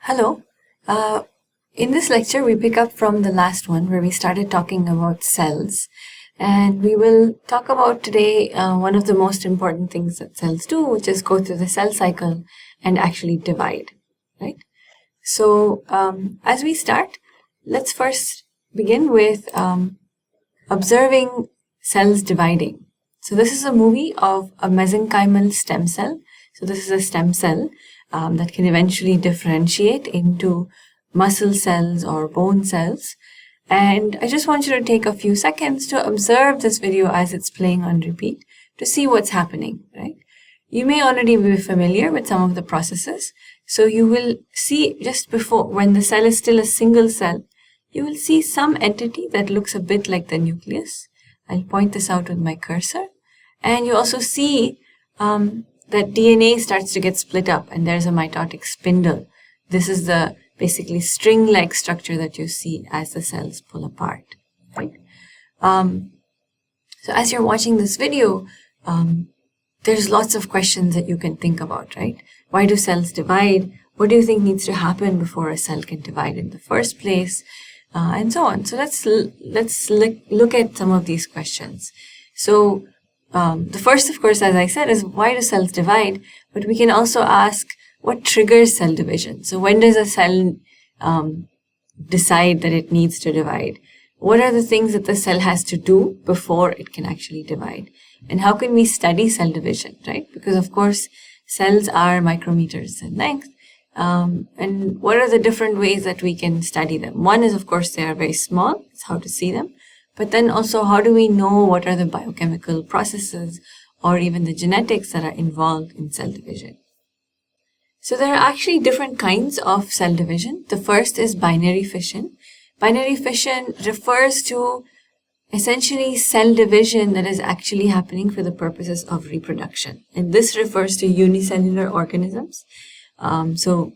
Hello. In this lecture, we pick up from the last one where we started talking about cells. And we will talk about today one of the most important things that cells do, which is go through the cell cycle and actually divide, right? So as we start, let's first begin with observing cells dividing. So this is a movie of a mesenchymal stem cell. So this is a stem cell that can eventually differentiate into muscle cells or bone cells. And I just want you to take a few seconds to observe this video as it's playing on repeat to see what's happening, right? You may already be familiar with some of the processes. So you will see just before, when the cell is still a single cell, you will see some entity that looks a bit like the nucleus. I'll point this out with my cursor. And you also see that DNA starts to get split up and there's a mitotic spindle. This is the basically string-like structure that you see as the cells pull apart, right? So as you're watching this video, there's lots of questions that you can think about, right? Why do cells divide? What do you think needs to happen before a cell can divide in the first place? And so on. So let's look at some of these questions. So the first, of course, as I said, is why do cells divide? But we can also ask what triggers cell division. So when does a cell decide that it needs to divide? What are the things that the cell has to do before it can actually divide? And how can we study cell division, right? Because, of course, cells are micrometers in length. And what are the different ways that we can study them? One is, of course, they are very small. It's how to see them. But then also, how do we know what are the biochemical processes or even the genetics that are involved in cell division? So there are actually different kinds of cell division. The first is binary fission. Binary fission refers to essentially cell division that is actually happening for the purposes of reproduction. And this refers to unicellular organisms. So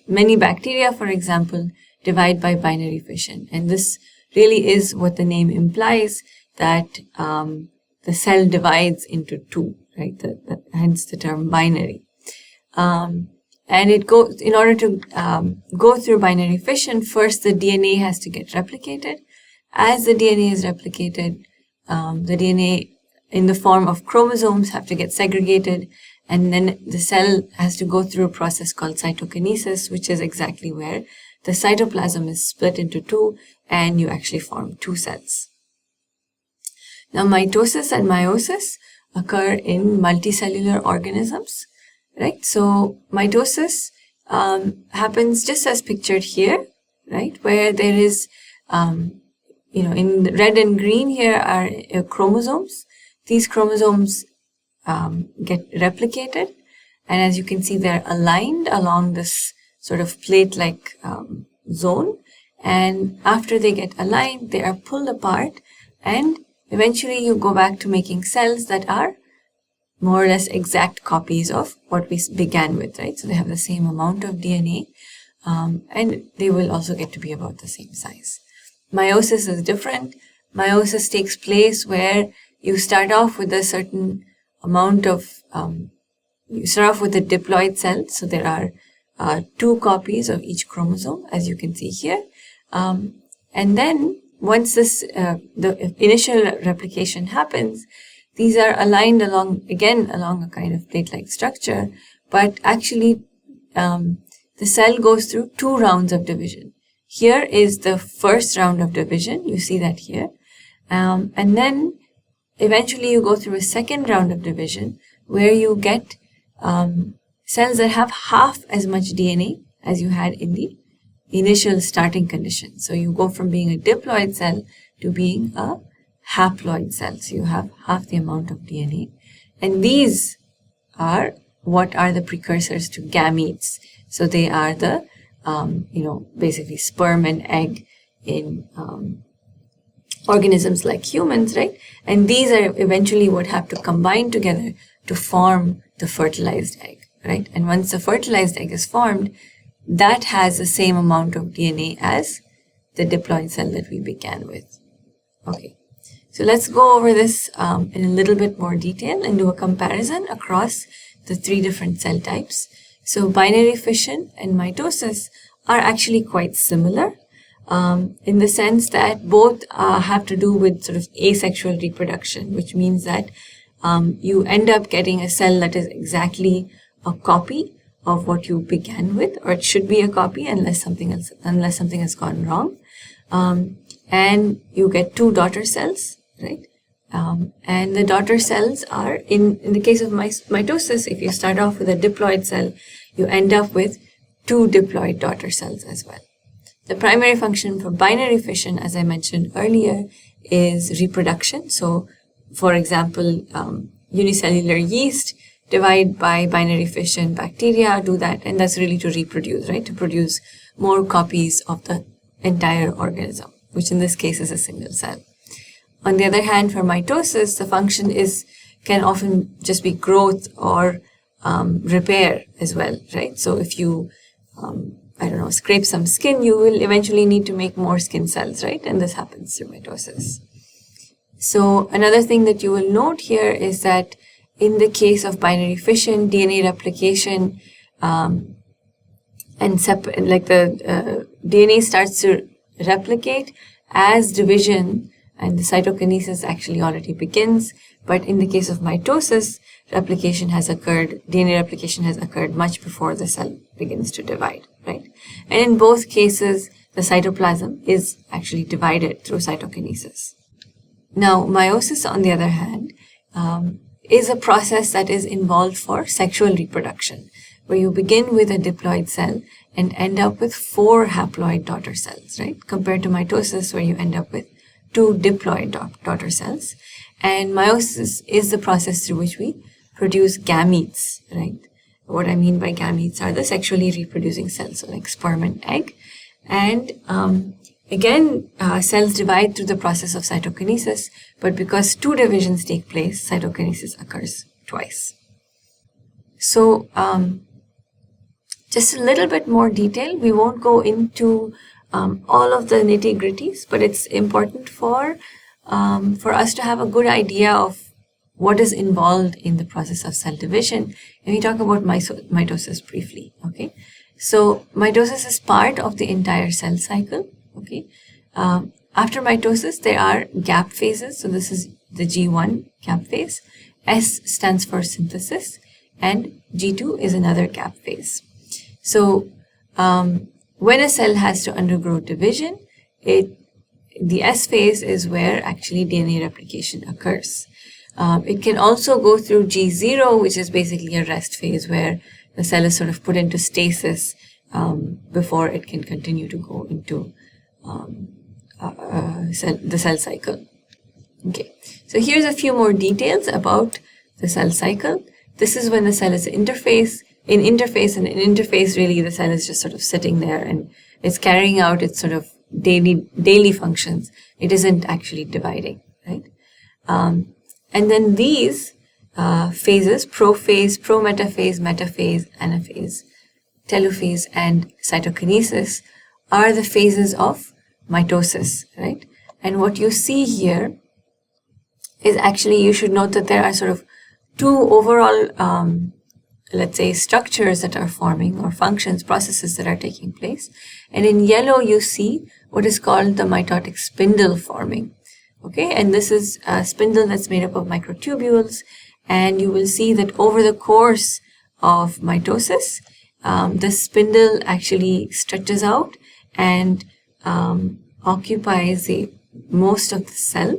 many bacteria, for example, divide by binary fission. And this really is what the name implies, that the cell divides into two, right? Hence the term binary. And it goes, in order to go through binary fission, first the DNA has to get replicated. As the DNA is replicated, the DNA in the form of chromosomes have to get segregated, and then the cell has to go through a process called cytokinesis, which is exactly where the cytoplasm is split into two, and you actually form two cells. Now, mitosis and meiosis occur in multicellular organisms, right? So mitosis happens just as pictured here, right? Where there is, in the red and green here are chromosomes. These chromosomes get replicated, and as you can see, they're aligned along this sort of plate-like zone. And after they get aligned, they are pulled apart, and eventually you go back to making cells that are more or less exact copies of what we began with, right? So they have the same amount of DNA, and they will also get to be about the same size. Meiosis is different. Meiosis takes place where you start off with a certain amount of, you start off with a diploid cell. So there are two copies of each chromosome, as you can see here. And then once the initial replication happens, these are aligned along a kind of plate-like structure, but actually the cell goes through two rounds of division. Here is the first round of division, you see that here. And then eventually you go through a second round of division where you get cells that have half as much DNA as you had in the initial starting condition. So you go from being a diploid cell to being a haploid cell. So you have half the amount of DNA. And these are what are the precursors to gametes. So they are the, basically sperm and egg in organisms like humans, right? And these are eventually what have to combine together to form the fertilized egg, right? And once the fertilized egg is formed, that has the same amount of DNA as the diploid cell that we began with. Okay, so let's go over this in a little bit more detail and do a comparison across the three different cell types. So binary fission and mitosis are actually quite similar in the sense that both have to do with sort of asexual reproduction, which means that you end up getting a cell that is exactly a copy of what you began with, or it should be a copy unless something has gone wrong. And you get two daughter cells, right? And the daughter cells are, in the case of mitosis, if you start off with a diploid cell, you end up with two diploid daughter cells as well. The primary function for binary fission, as I mentioned earlier, is reproduction. So, for example, unicellular yeast divide by binary fission, bacteria do that, and that's really to reproduce, right? To produce more copies of the entire organism, which in this case is a single cell. On the other hand, for mitosis, the function can often just be growth or repair as well, right? So if you, scrape some skin, you will eventually need to make more skin cells, right? And this happens through mitosis. So another thing that you will note here is that in the case of binary fission, DNA replication, DNA starts to replicate as division, and the cytokinesis actually already begins. But in the case of mitosis, DNA replication has occurred much before the cell begins to divide, right? And in both cases, the cytoplasm is actually divided through cytokinesis. Now, meiosis, on the other hand, is a process that is involved for sexual reproduction, where you begin with a diploid cell and end up with 4 haploid daughter cells, right? Compared to mitosis, where you end up with 2 diploid daughter cells. And meiosis is the process through which we produce gametes, right? What I mean by gametes are the sexually reproducing cells, so like sperm and egg. And cells divide through the process of cytokinesis, but because 2 divisions take place, cytokinesis occurs twice. So, just a little bit more detail. We won't go into all of the nitty-gritties, but it's important for us to have a good idea of what is involved in the process of cell division. And we talk about mitosis briefly, okay? So mitosis is part of the entire cell cycle, okay? After mitosis, there are gap phases. So this is the G1 gap phase. S stands for synthesis, and G2 is another gap phase. So when a cell has to undergo division, the S phase is where actually DNA replication occurs. It can also go through G0, which is basically a rest phase where the cell is sort of put into stasis before it can continue to go into the cell cycle. Okay, so here's a few more details about the cell cycle. This is when the cell is in interface, really the cell is just sort of sitting there and it's carrying out its sort of daily functions. It isn't actually dividing, right? And then these phases, prophase, prometaphase, metaphase, anaphase, telophase, and cytokinesis are the phases of mitosis, right? And what you see here is actually, you should note that there are sort of 2 overall, let's say, structures that are forming, or functions, processes that are taking place. And in yellow, you see what is called the mitotic spindle forming. Okay, and this is a spindle that's made up of microtubules, and you will see that over the course of mitosis, the spindle actually stretches out and occupies most of the cell,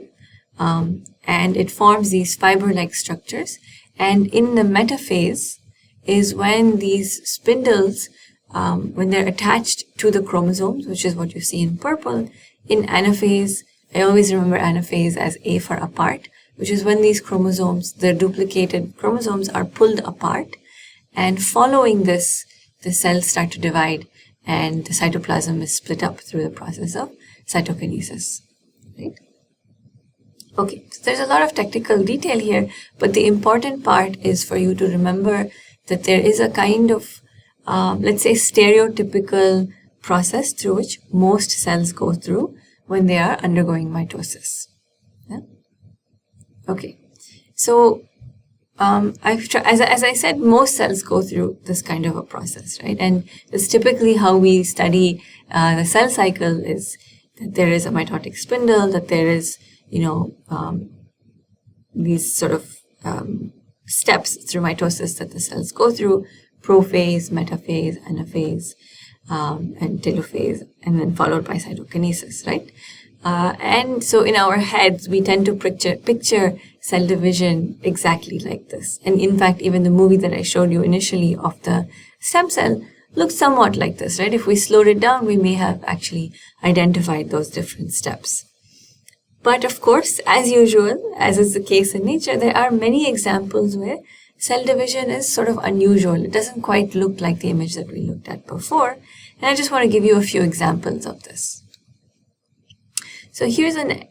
and it forms these fiber-like structures. And in the metaphase is when these spindles, when they're attached to the chromosomes, which is what you see in purple. In anaphase, I always remember anaphase as A for apart, which is when these chromosomes, the duplicated chromosomes, are pulled apart, and following this, the cells start to divide and the cytoplasm is split up through the process of cytokinesis, right? Okay, so there's a lot of technical detail here, but the important part is for you to remember that there is a kind of, let's say, stereotypical process through which most cells go through when they are undergoing mitosis. Yeah? Okay, so as I said, most cells go through this kind of a process, right? And it's typically how we study the cell cycle is that there is a mitotic spindle, that there is, these sort of steps through mitosis that the cells go through: prophase, metaphase, anaphase, and telophase, and then followed by cytokinesis, right? And so in our heads, we tend to picture cell division exactly like this. And in fact, even the movie that I showed you initially of the stem cell looks somewhat like this, right? If we slowed it down, we may have actually identified those different steps. But of course, as usual, as is the case in nature, there are many examples where cell division is sort of unusual. It doesn't quite look like the image that we looked at before. And I just want to give you a few examples of this. So here's an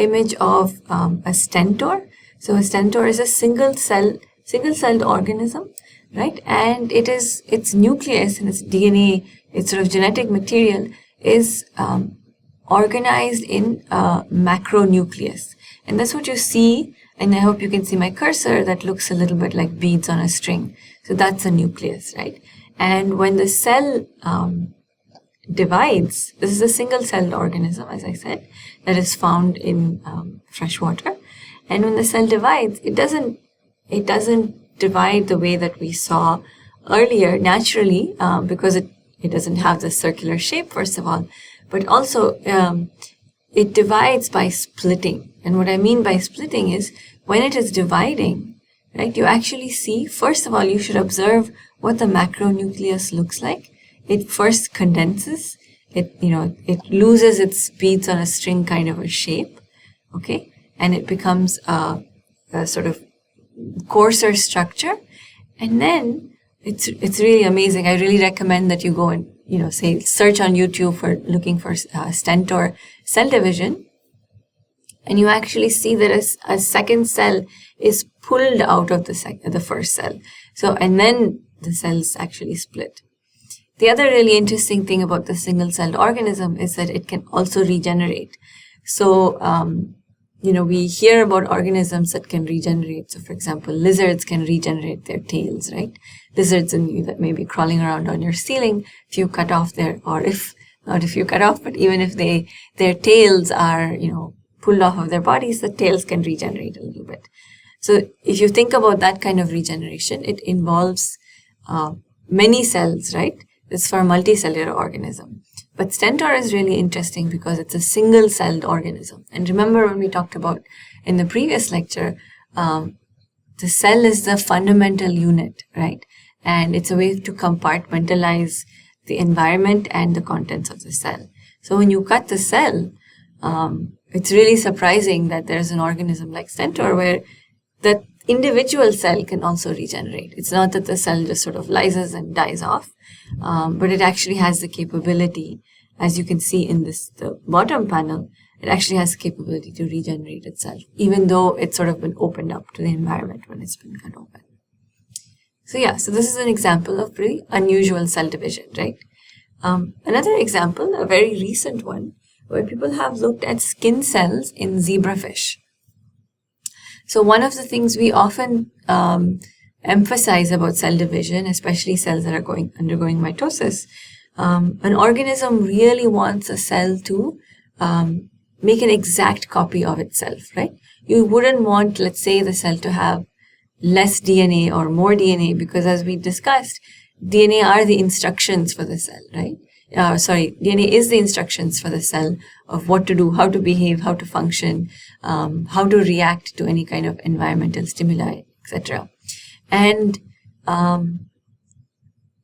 image of a stentor. So a stentor is a single-celled organism, right? And its nucleus and its DNA, its sort of genetic material is organized in a macronucleus. And that's what you see, and I hope you can see my cursor that looks a little bit like beads on a string. So that's a nucleus, right? And when the cell divides, this is a single-celled organism, as I said, that is found in fresh water. And when the cell divides, it doesn't divide the way that we saw earlier naturally, because it doesn't have the circular shape, first of all, but also it divides by splitting. And what I mean by splitting is when it is dividing, right, you actually see, first of all, you should observe what the macronucleus looks like. It first condenses, it loses its beads on a string kind of a shape, okay? And it becomes a sort of coarser structure. And then it's really amazing. I really recommend that you go and, say search on YouTube for looking for stentor cell division. And you actually see that a second cell is pulled out of the first cell. So, and then the cells actually split. The other really interesting thing about the single-celled organism is that it can also regenerate. So, we hear about organisms that can regenerate. So, for example, lizards can regenerate their tails, right? Lizards that may be crawling around on your ceiling, if you cut off not if you cut off, but even if their tails are, pulled off of their bodies, the tails can regenerate a little bit. So, if you think about that kind of regeneration, it involves many cells, right? It's for a multicellular organism. But stentor is really interesting because it's a single-celled organism. And remember when we talked about in the previous lecture, the cell is the fundamental unit, right? And it's a way to compartmentalize the environment and the contents of the cell. So when you cut the cell, it's really surprising that there's an organism like stentor where that individual cell can also regenerate. It's not that the cell just sort of lyses and dies off, but it actually has the capability, as you can see in the bottom panel, it actually has the capability to regenerate itself, even though it's sort of been opened up to the environment when it's been cut open. So so this is an example of pretty unusual cell division, right? Another example, a very recent one, where people have looked at skin cells in zebrafish. So one of the things we often emphasize about cell division, especially cells that are undergoing mitosis, an organism really wants a cell to make an exact copy of itself, right? You wouldn't want, let's say, the cell to have less DNA or more DNA, because as we discussed, DNA are the instructions for the cell, right? DNA is the instructions for the cell of what to do, how to behave, how to function, how to react to any kind of environmental stimuli, etc. And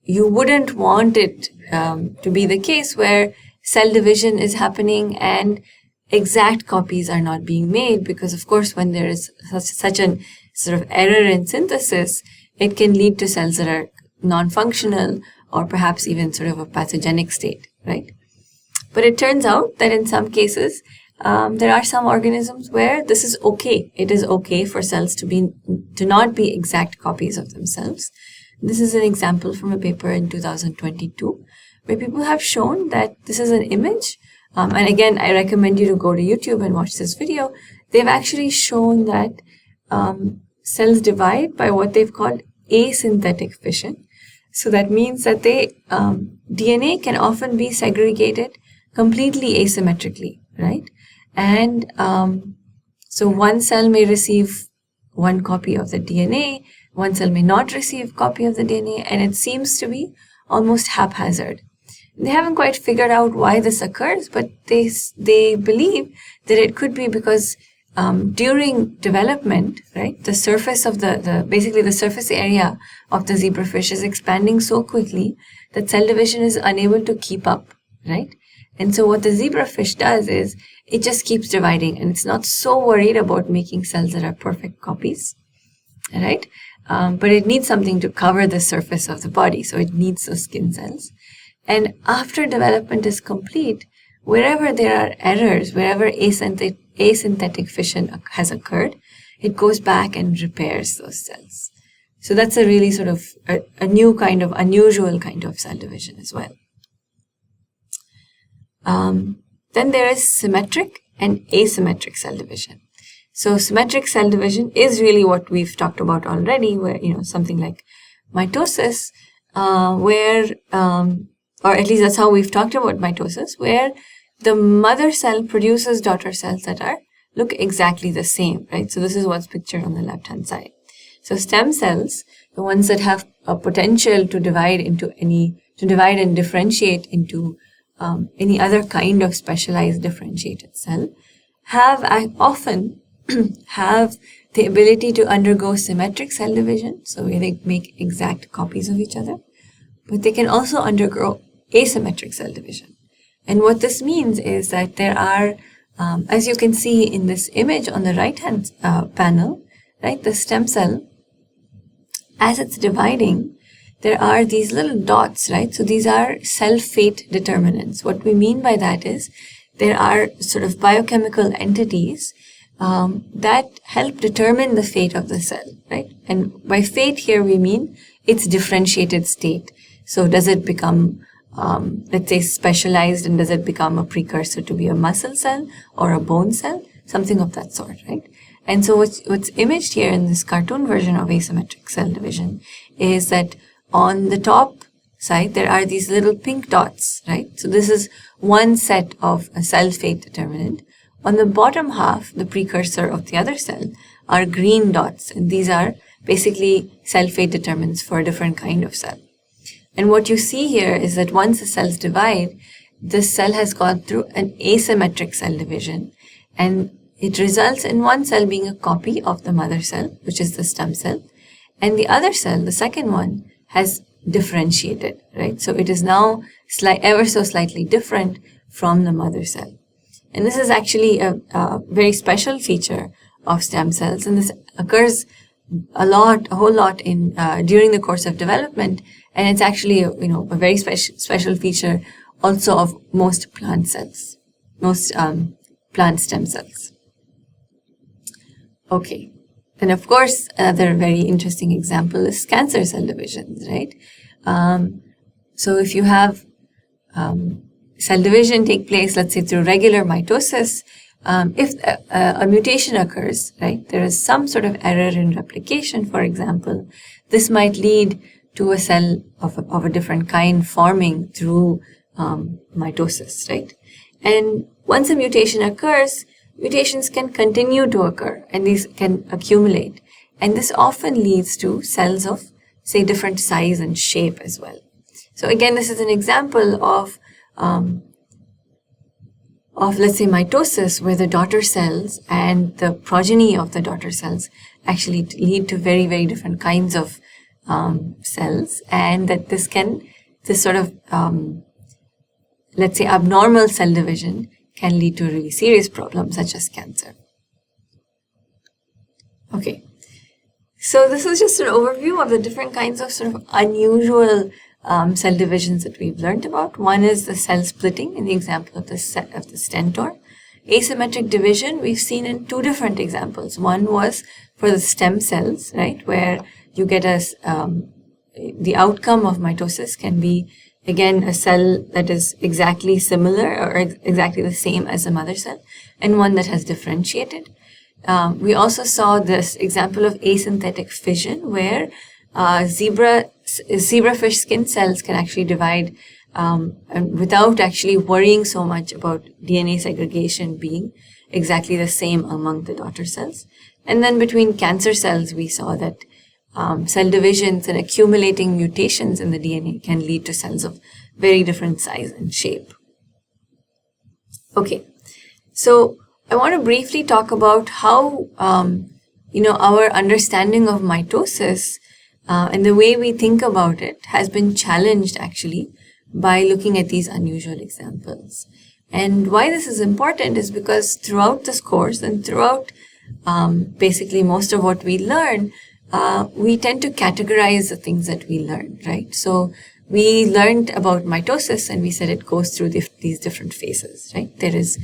you wouldn't want it to be the case where cell division is happening and exact copies are not being made, because of course when there is such a sort of error in synthesis, it can lead to cells that are non-functional or perhaps even sort of a pathogenic state, right? But it turns out that in some cases, there are some organisms where this is okay. It is okay for cells to not be exact copies of themselves. This is an example from a paper in 2022, where people have shown that this is an image. And again, I recommend you to go to YouTube and watch this video. They've actually shown that cells divide by what they've called asynthetic fission. So that means that DNA can often be segregated completely asymmetrically, right? And so one cell may receive one copy of the DNA, one cell may not receive a copy of the DNA, and it seems to be almost haphazard. They haven't quite figured out why this occurs, but they believe that it could be because during development, right, the surface of basically the surface area of the zebrafish is expanding so quickly that cell division is unable to keep up, right? And so what the zebrafish does is it just keeps dividing, and it's not so worried about making cells that are perfect copies, right? But it needs something to cover the surface of the body, so it needs those skin cells. And after development is complete, wherever there are errors, wherever asynthetic fission has occurred, it goes back and repairs those cells. So that's a really sort of a new kind of unusual kind of cell division as well. Then there is symmetric and asymmetric cell division. So symmetric cell division is really what we've talked about already, where, something like mitosis, or at least that's how we've talked about mitosis, where the mother cell produces daughter cells that look exactly the same, right? So this is what's pictured on the left-hand side. So stem cells, the ones that have a potential to divide and differentiate into any other kind of specialized differentiated cell, often have the ability to undergo symmetric cell division, so where they make exact copies of each other, but they can also undergo asymmetric cell division. And what this means is that there are, as you can see in this image on the right-hand panel, right, the stem cell, as it's dividing, there are these little dots, right? So these are cell fate determinants. What we mean by that is there are sort of biochemical entities that help determine the fate of the cell, right? And by fate here we mean its differentiated state. So does it become, let's say, specialized, and does it become a precursor to be a muscle cell or a bone cell? Something of that sort, right? And so what's imaged here in this cartoon version of asymmetric cell division is that on the top side, there are these little pink dots, right? So this is one set of a cell fate determinant. On the bottom half, the precursor of the other cell, are green dots. And these are basically cell fate determinants for a different kind of cell. And what you see here is that once the cells divide, this cell has gone through an asymmetric cell division. And it results in one cell being a copy of the mother cell, which is the stem cell. And the other cell, the second one, has differentiated, right? So it is now ever so slightly different from the mother cell. And this is actually a very special feature of stem cells. And this occurs a whole lot during the course of development. And it's actually, a very special feature also of most plant cells, most plant stem cells. Okay. And of course, another very interesting example is cancer cell divisions, right? So if you have cell division take place, let's say through regular mitosis, if a mutation occurs, right, there is some sort of error in replication, for example, this might lead to a cell of a different kind forming through mitosis, right? And once a mutation occurs, mutations can continue to occur, and these can accumulate. And this often leads to cells of, say, different size and shape as well. So again, this is an example of let's say, mitosis, where the daughter cells and the progeny of the daughter cells actually lead to very, very different kinds of cells, and that this sort of, let's say, abnormal cell division can lead to really serious problems such as cancer. Okay, so this is just an overview of the different kinds of sort of unusual cell divisions that we've learned about. One is the cell splitting in the example of the stentor. Asymmetric division we've seen in two different examples. One was for the stem cells, right, where you get the outcome of mitosis can be, again, a cell that is exactly similar or exactly the same as the mother cell, and one that has differentiated. we also saw this example of asynthetic fission where zebrafish skin cells can actually divide and without actually worrying so much about DNA segregation being exactly the same among the daughter cells. And then between cancer cells, we saw that cell divisions and accumulating mutations in the DNA can lead to cells of very different size and shape. Okay, so I want to briefly talk about how, our understanding of mitosis and the way we think about it has been challenged actually by looking at these unusual examples. And why this is important is because throughout this course and throughout basically most of what we learn, we tend to categorize the things that we learn, right? So we learned about mitosis and we said it goes through these different phases, right? There is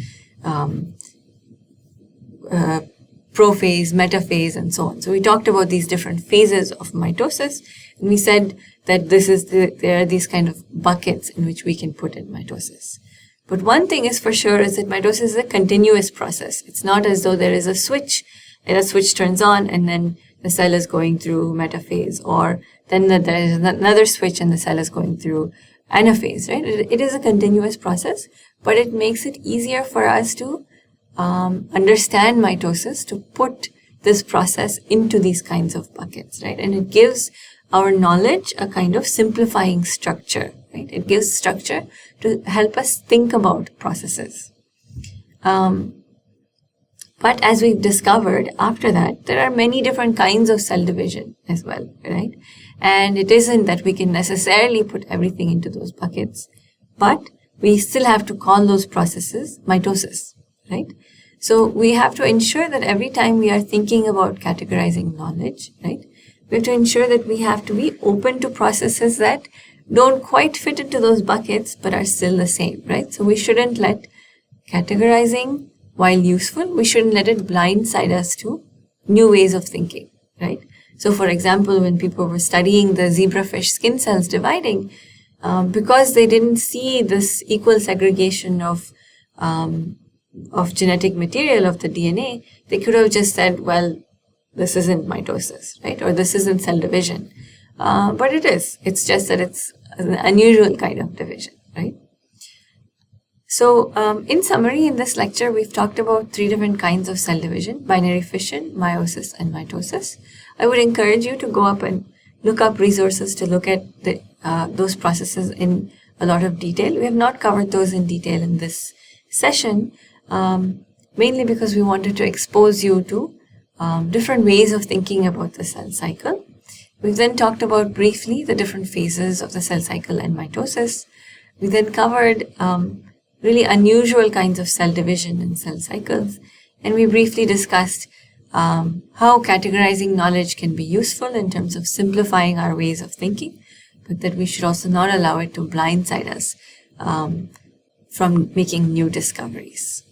prophase, metaphase, and so on. So we talked about these different phases of mitosis, and we said that there are these kind of buckets in which we can put in mitosis. But one thing is for sure is that mitosis is a continuous process. It's not as though there is a switch, and a switch turns on, and then the cell is going through metaphase, or then there is another switch and the cell is going through anaphase, right? It is a continuous process, but it makes it easier for us to understand mitosis, to put this process into these kinds of buckets, right? And it gives our knowledge a kind of simplifying structure, right? It gives structure to help us think about processes. But as we've discovered after that, there are many different kinds of cell division as well, right? And it isn't that we can necessarily put everything into those buckets, but we still have to call those processes mitosis, right? So we have to ensure that every time we are thinking about categorizing knowledge, right, we have to ensure that we have to be open to processes that don't quite fit into those buckets, but are still the same, right? So we shouldn't let categorizing, while useful, we shouldn't let it blindside us to new ways of thinking, right? So for example, when people were studying the zebrafish skin cells dividing, because they didn't see this equal segregation of genetic material of the DNA, they could have just said, well, this isn't mitosis, right? Or this isn't cell division. But it is. It's just that it's an unusual kind of division, right? So in summary, in this lecture, we've talked about 3 different kinds of cell division: binary fission, meiosis, and mitosis. I would encourage you to go up and look up resources to look at those processes in a lot of detail. We have not covered those in detail in this session, mainly because we wanted to expose you to different ways of thinking about the cell cycle. We've then talked about briefly the different phases of the cell cycle and mitosis. We then covered really unusual kinds of cell division and cell cycles. And we briefly discussed how categorizing knowledge can be useful in terms of simplifying our ways of thinking, but that we should also not allow it to blindside us from making new discoveries.